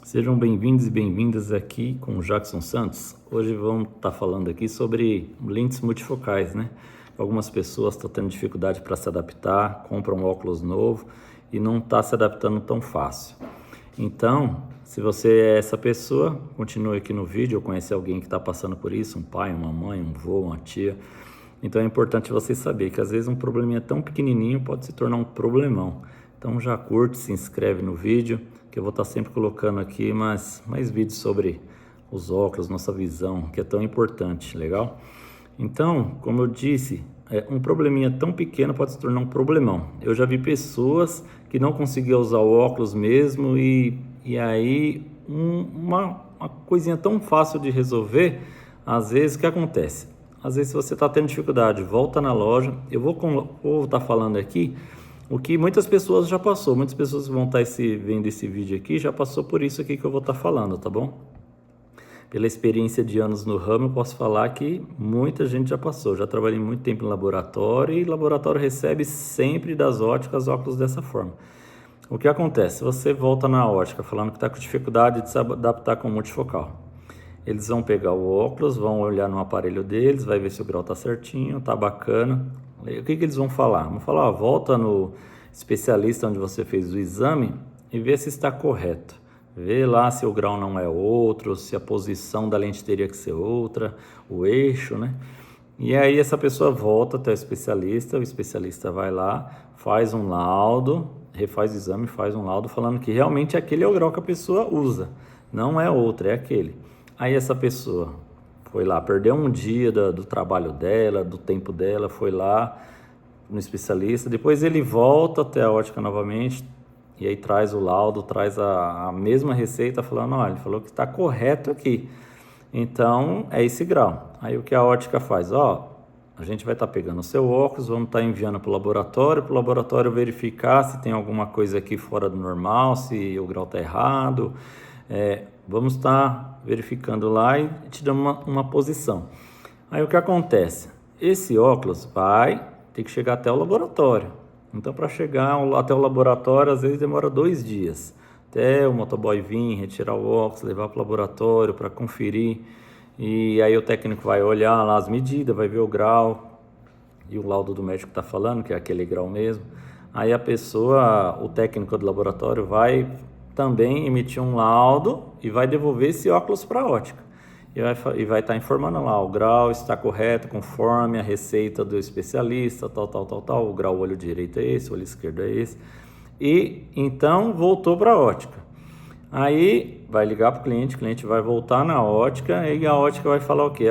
Sejam bem-vindos e bem-vindas aqui com o Jackson Santos. Hoje vamos estar falando aqui sobre lentes multifocais, né? Algumas pessoas estão tendo dificuldade para se adaptar, compram um óculos novo e não está se adaptando tão fácil. Então, se você é essa pessoa, continue aqui no vídeo ou conhece alguém que está passando por isso, um pai, uma mãe, um avô, uma tia. Então é importante você saber que às vezes um probleminha tão pequenininho pode se tornar um problemão. Então já curte, se inscreve no vídeo, que eu vou estar sempre colocando aqui mais vídeos sobre os óculos, nossa visão, que é tão importante, legal? Então, como eu disse, um probleminha tão pequeno pode se tornar um problemão. Eu já vi pessoas que não conseguiam usar o óculos mesmo e aí uma coisinha tão fácil de resolver, às vezes o que acontece? Às vezes se você está tendo dificuldade, volta na loja. Eu vou estar falando aqui o que muitas pessoas já passou. Muitas pessoas que vão estar vendo esse vídeo aqui já passou por isso aqui que eu vou estar falando, tá bom? Pela experiência de anos no ramo, eu posso falar que muita gente já passou. Já trabalhei muito tempo em laboratório e laboratório recebe sempre das óticas óculos dessa forma. O que acontece? Você volta na ótica falando que está com dificuldade de se adaptar com multifocal. Eles vão pegar o óculos, vão olhar no aparelho deles, vai ver se o grau está certinho, está bacana. O que eles vão falar? Vão falar, volta no especialista onde você fez o exame e vê se está correto. Vê lá se o grau não é outro, se a posição da lente teria que ser outra, o eixo, né? E aí essa pessoa volta até o especialista vai lá, faz um laudo, refaz o exame, faz um laudo falando que realmente aquele é o grau que a pessoa usa, não é outro, é aquele. Aí essa pessoa foi lá, perdeu um dia do trabalho dela, do tempo dela, foi lá no especialista, depois ele volta até a ótica novamente e aí traz o laudo, traz a mesma receita falando, olha, ele falou que está correto aqui, então é esse grau. Aí o que a ótica faz? A gente vai estar pegando o seu óculos, vamos estar enviando para o laboratório verificar se tem alguma coisa aqui fora do normal, se o grau está errado, vamos estar verificando lá e te dando uma posição. Aí o que acontece? Esse óculos vai ter que chegar até o laboratório. Então, para chegar até o laboratório, às vezes demora 2 dias. Até o motoboy vir, retirar o óculos, levar para o laboratório para conferir. E aí o técnico vai olhar lá as medidas, vai ver o grau e o laudo do médico está falando, que é aquele grau mesmo. Aí o técnico do laboratório vai também emitir um laudo e vai devolver esse óculos para a ótica. E vai estar informando lá, o grau está correto, conforme a receita do especialista, tal, o grau olho direito é esse, o olho esquerdo é esse. E então voltou para a ótica. Aí vai ligar para o cliente vai voltar na ótica e a ótica vai falar o quê?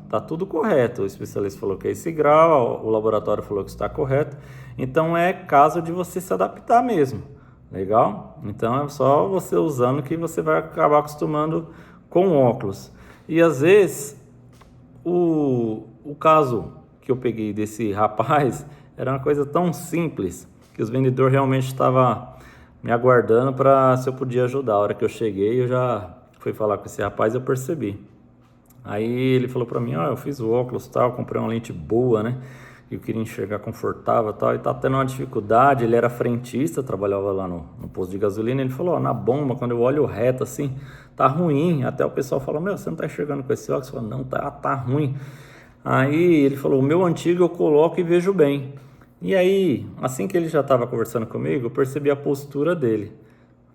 Tá tudo correto, o especialista falou que é esse grau, o laboratório falou que está correto, então é caso de você se adaptar mesmo. Legal? Então é só você usando que você vai acabar acostumando com óculos. E às vezes o caso que eu peguei desse rapaz era uma coisa tão simples que os vendedores realmente estavam me aguardando para se eu podia ajudar. A hora que eu cheguei, eu já fui falar com esse rapaz e eu percebi. Aí ele falou para mim, eu fiz o óculos tal, comprei uma lente boa, né? Eu queria enxergar confortável e tal, e tá tendo uma dificuldade. Ele era frentista, trabalhava lá no posto de gasolina. Ele falou, na bomba, quando eu olho reto assim, tá ruim. Até o pessoal falou, você não tá enxergando com esse óculos? Eu falei, não, tá ruim. Aí ele falou, o meu antigo eu coloco e vejo bem. E aí, assim que ele já estava conversando comigo, eu percebi a postura dele.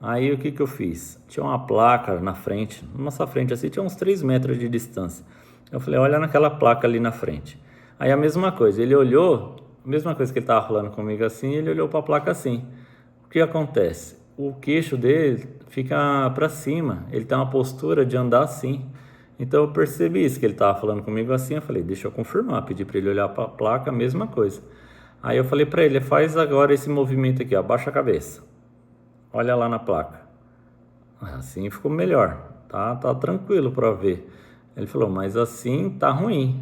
Aí o que eu fiz? Tinha uma placa na frente, nossa frente assim, tinha uns 3 metros de distância. Eu falei, olha naquela placa ali na frente. Aí a mesma coisa, ele olhou, a mesma coisa que ele estava falando comigo assim, ele olhou para a placa assim. O que acontece? O queixo dele fica para cima, ele tem uma postura de andar assim. Então eu percebi isso, que ele estava falando comigo assim, eu falei, deixa eu confirmar, pedi para ele olhar para a placa, a mesma coisa. Aí eu falei para ele, faz agora esse movimento aqui, abaixa a cabeça, olha lá na placa. Assim ficou melhor, tá tranquilo para ver. Ele falou, mas assim tá ruim.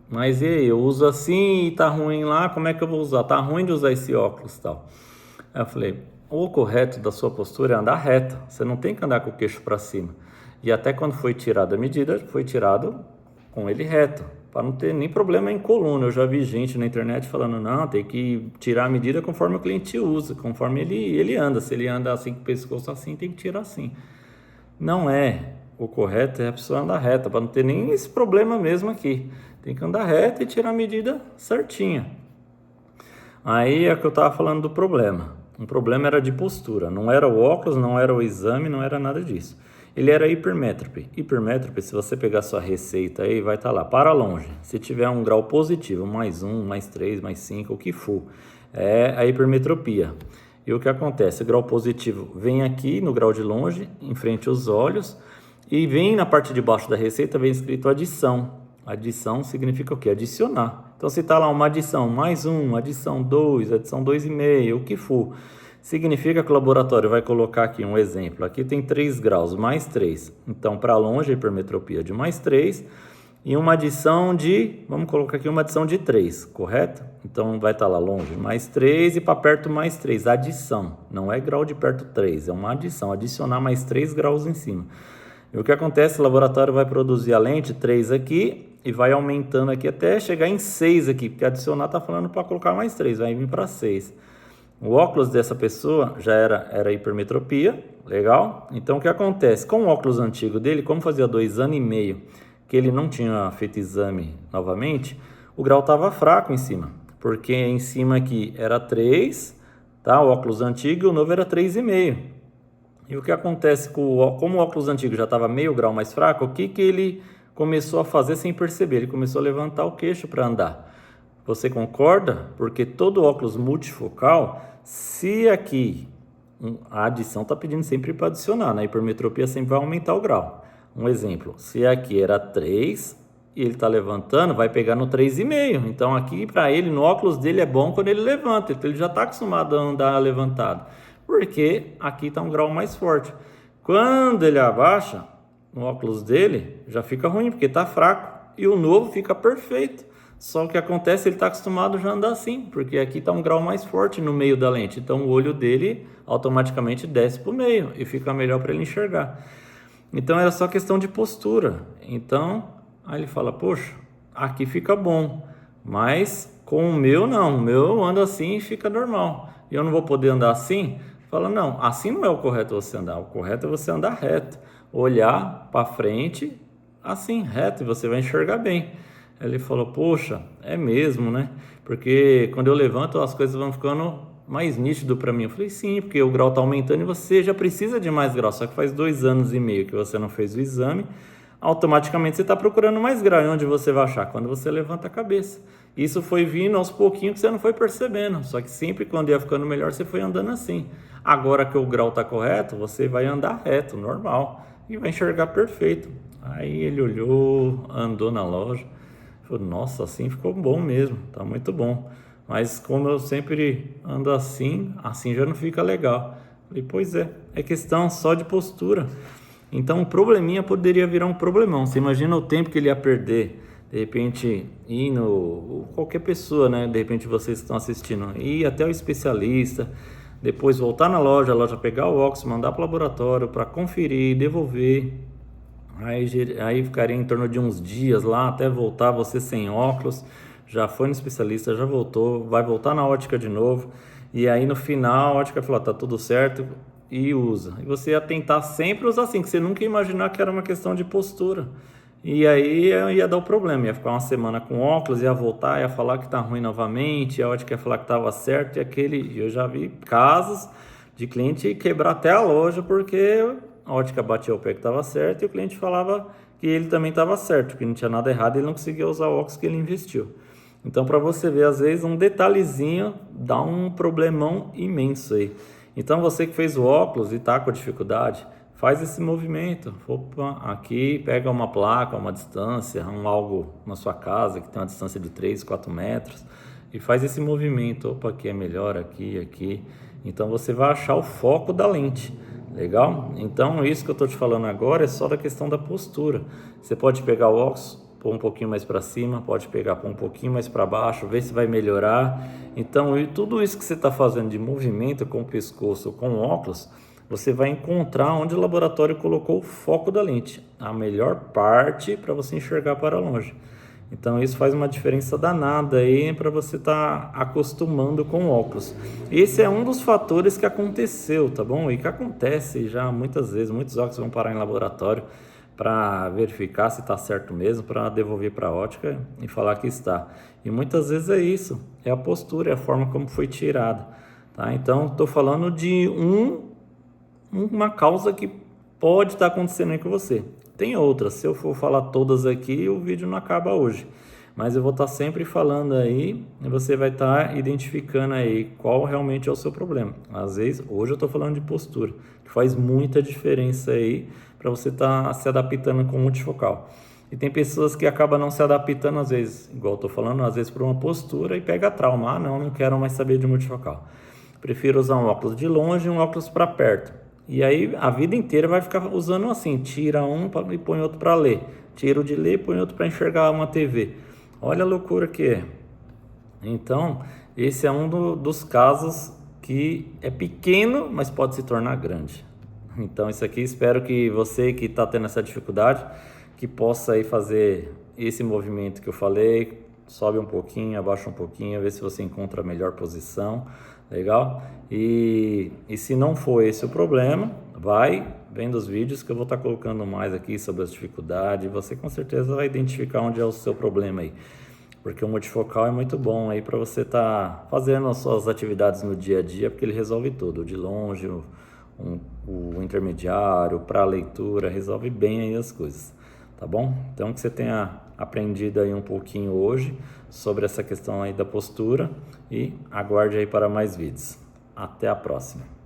Mas e aí, eu uso assim e tá ruim lá, como é que eu vou usar? Tá ruim de usar esse óculos e tal. Aí eu falei, o correto da sua postura é andar reto, você não tem que andar com o queixo para cima. E até quando foi tirada a medida, foi tirado com ele reto, para não ter nem problema em coluna. Eu já vi gente na internet falando, não, tem que tirar a medida conforme o cliente usa, conforme ele anda. Se ele anda assim com o pescoço assim, tem que tirar assim. Não é. O correto é a pessoa andar reta, para não ter nem esse problema mesmo aqui. Tem que andar reta e tirar a medida certinha. Aí é que eu estava falando do problema. O problema era de postura, não era o óculos, não era o exame, não era nada disso. Ele era hipermétrope. Hipermétrope, se você pegar sua receita aí, vai estar lá, para longe. Se tiver um grau positivo, +1, +3, +5, o que for, é a hipermetropia. E o que acontece? O grau positivo vem aqui no grau de longe, em frente aos olhos, e vem na parte de baixo da receita, vem escrito adição. Adição significa o quê? Adicionar. Então, se está lá uma adição, +1, adição 2, adição 2,5, o que for, significa que o laboratório vai colocar aqui um exemplo. Aqui tem 3 graus, +3. Então, para longe, a hipermetropia de +3 e uma adição de, vamos colocar aqui uma adição de 3, correto? Então, vai estar lá longe, +3 e para perto +3, adição. Não é grau de perto 3, é uma adição, adicionar +3 graus em cima. E o que acontece? O laboratório vai produzir a lente 3 aqui e vai aumentando aqui até chegar em 6 aqui, porque adicionar está falando para colocar +3, vai vir para 6. O óculos dessa pessoa já era hipermetropia, legal? Então o que acontece? Com o óculos antigo dele, como fazia 2 anos e meio que ele não tinha feito exame novamente, o grau estava fraco em cima, porque em cima aqui era 3, tá? O óculos antigo e o novo era 3,5. E o que acontece como o óculos antigo já estava meio grau mais fraco, o que ele começou a fazer sem perceber? Ele começou a levantar o queixo para andar. Você concorda? Porque todo óculos multifocal, se aqui a adição está pedindo sempre para adicionar, na hipermetropia sempre vai aumentar o grau. Um exemplo, se aqui era 3 e ele está levantando, vai pegar no 3,5. Então aqui para ele, no óculos dele é bom quando ele levanta, então ele já está acostumado a andar levantado, porque aqui está um grau mais forte. Quando ele abaixa, no óculos dele já fica ruim, porque está fraco, e o novo fica perfeito. Só o que acontece, ele está acostumado já a andar assim, porque aqui está um grau mais forte no meio da lente, então o olho dele automaticamente desce para o meio e fica melhor para ele enxergar. Então era só questão de postura. Então aí ele fala, poxa, aqui fica bom, mas com o meu não, o meu anda assim e fica normal, e eu não vou poder andar assim? Fala, não, assim não é o correto você andar, o correto é você andar reto, olhar para frente assim, reto, e você vai enxergar bem. Ele falou, poxa, é mesmo, né? Porque quando eu levanto as coisas vão ficando mais nítido para mim. Eu falei, sim, porque o grau está aumentando e você já precisa de mais grau, só que faz 2 anos e meio que você não fez o exame, automaticamente você está procurando mais grau. E onde você vai achar? Quando você levanta a cabeça. Isso foi vindo aos pouquinhos que você não foi percebendo, só que sempre quando ia ficando melhor você foi andando assim. Agora que o grau está correto, você vai andar reto, normal, e vai enxergar perfeito. Aí ele olhou, andou na loja, falou, nossa, assim ficou bom mesmo, tá muito bom. Mas como eu sempre ando assim, assim já não fica legal. Falei, pois é questão só de postura. Então um probleminha poderia virar um problemão. Você imagina o tempo que ele ia perder, de repente qualquer pessoa, né? De repente vocês que estão assistindo, ir até o especialista, depois voltar na loja, a loja pegar o óculos, mandar para o laboratório para conferir, devolver. Aí ficaria em torno de uns dias lá até voltar você sem óculos, já foi no especialista, já voltou, vai voltar na ótica de novo, e aí no final a ótica falou, tá tudo certo, e usa. E você ia tentar sempre usar assim, que você nunca ia imaginar que era uma questão de postura. E aí ia dar o problema, ia ficar uma semana com óculos, ia voltar, ia falar que tá ruim novamente, a ótica ia falar que tava certo, e eu já vi casos de cliente quebrar até a loja, porque a ótica bateu o pé que estava certo e o cliente falava que ele também estava certo, que não tinha nada errado e ele não conseguia usar o óculos que ele investiu. Então, para você ver, às vezes, um detalhezinho dá um problemão imenso aí. Então, você que fez o óculos e está com dificuldade, faz esse movimento. Opa, aqui pega uma placa, uma distância, algo na sua casa que tem uma distância de 3, 4 metros e faz esse movimento. Opa, aqui é melhor, aqui. Então, você vai achar o foco da lente. Legal? Então, isso que eu estou te falando agora é só da questão da postura. Você pode pegar o óculos, pôr um pouquinho mais para cima, pode pegar pôr um pouquinho mais para baixo, ver se vai melhorar. Então, tudo isso que você está fazendo de movimento com o pescoço, com o óculos, você vai encontrar onde o laboratório colocou o foco da lente, a melhor parte para você enxergar para longe. Então isso faz uma diferença danada aí para você estar acostumando com o óculos. Esse é um dos fatores que aconteceu, tá bom? E que acontece já muitas vezes, muitos óculos vão parar em laboratório para verificar se está certo mesmo, para devolver para a ótica e falar que está. E muitas vezes é isso, é a postura, é a forma como foi tirada, tá? Então estou falando de uma causa que pode estar acontecendo aí com você. Tem outras, se eu for falar todas aqui, o vídeo não acaba hoje. Mas eu vou estar sempre falando aí e você vai estar identificando aí qual realmente é o seu problema. Às vezes, hoje eu estou falando de postura, que faz muita diferença aí para você estar se adaptando com o multifocal. E tem pessoas que acabam não se adaptando, às vezes, igual eu estou falando, às vezes por uma postura e pega trauma. Ah, não quero mais saber de multifocal. Prefiro usar um óculos de longe e um óculos para perto. E aí a vida inteira vai ficar usando assim, tira um e põe outro para ler, tira o de ler e põe outro para enxergar uma TV. Olha a loucura que é. Então, esse é um dos casos que é pequeno, mas pode se tornar grande. Então, isso aqui, espero que você que está tendo essa dificuldade, que possa aí fazer esse movimento que eu falei, sobe um pouquinho, abaixa um pouquinho, vê se você encontra a melhor posição. Legal? E se não for esse o problema, vai vendo os vídeos que eu vou estar colocando mais aqui sobre as dificuldades e você com certeza vai identificar onde é o seu problema aí. Porque o multifocal é muito bom aí para você estar fazendo as suas atividades no dia a dia, porque ele resolve tudo, o de longe, o intermediário, para a leitura, resolve bem aí as coisas. Tá bom? Então que você tenha aprendido aí um pouquinho hoje sobre essa questão aí da postura e aguarde aí para mais vídeos. Até a próxima.